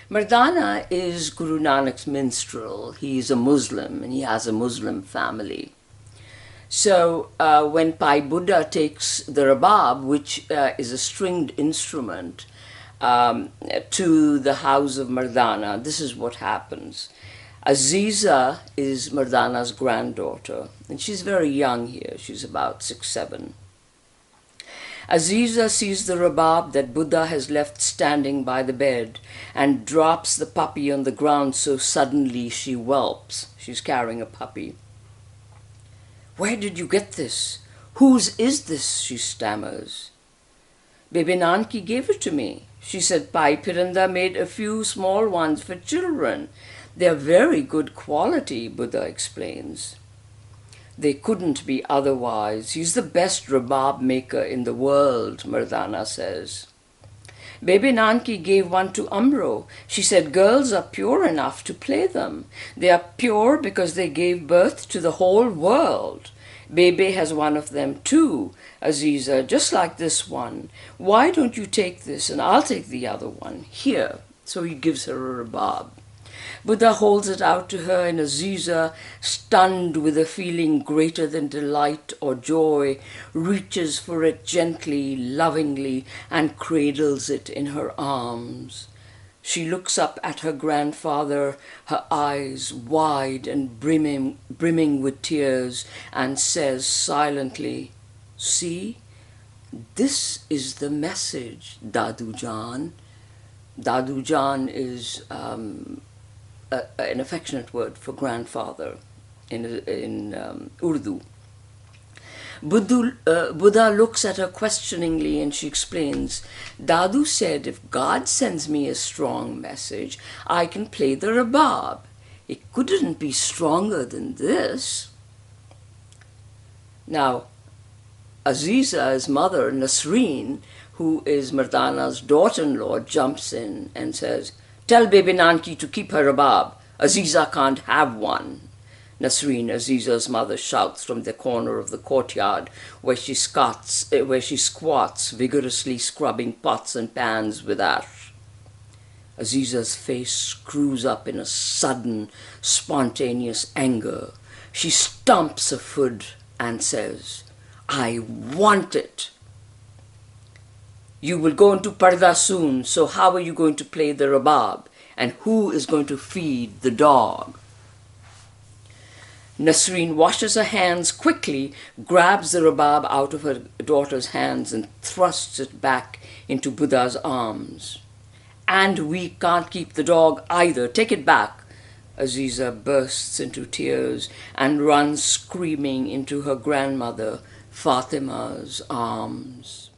Mardana is Guru Nanak's minstrel. He's a Muslim and he has a Muslim family. So when Bhai Buddha takes the rabab, which is a stringed instrument, to the house of Mardana, this is what happens. Aziza is Mardana's granddaughter, and she's very young here. She's about 6, 7. Aziza sees the rabab that Buddha has left standing by the bed and drops the puppy on the ground so suddenly she whelps. She's carrying a puppy. "Where did you get this? Whose is this?" she stammers. "Baby Nanki gave it to me. She said Bhai Piranda made a few small ones for children. They're very good quality," Buddha explains. "They couldn't be otherwise. He's the best rabab maker in the world," Mardana says. "Baby Nanki gave one to Amro. She said girls are pure enough to play them. They are pure because they gave birth to the whole world. Bebe has one of them too, Aziza, just like this one. Why don't you take this and I'll take the other one. Here." So he gives her a rabab. Buddha holds it out to her, and Aziza, stunned with a feeling greater than delight or joy, reaches for it gently, lovingly, and cradles it in her arms. She looks up at her grandfather, her eyes wide and brimming with tears, and says silently, "See, this is the message, Dadu Jan." Dadu Jan is an affectionate word for grandfather in Urdu. Buddha looks at her questioningly and she explains, "Dadu said if God sends me a strong message, I can play the rabab. It couldn't be stronger than this." Now, Aziza's mother, Nasreen, who is Mardana's daughter-in-law, jumps in and says, "Tell Baby Nanki to keep her rabab. Aziza can't have one." Nasreen, Aziza's mother, shouts from the corner of the courtyard where she squats, vigorously scrubbing pots and pans with ash. Aziza's face screws up in a sudden, spontaneous anger. She stamps her foot and says, "I want it. You will go into Parda soon, so how are you going to play the rabab? And who is going to feed the dog?" Nasreen washes her hands quickly, grabs the rabab out of her daughter's hands and thrusts it back into Buddha's arms. "And we can't keep the dog either. Take it back." Aziza bursts into tears and runs screaming into her grandmother, Fatima's arms.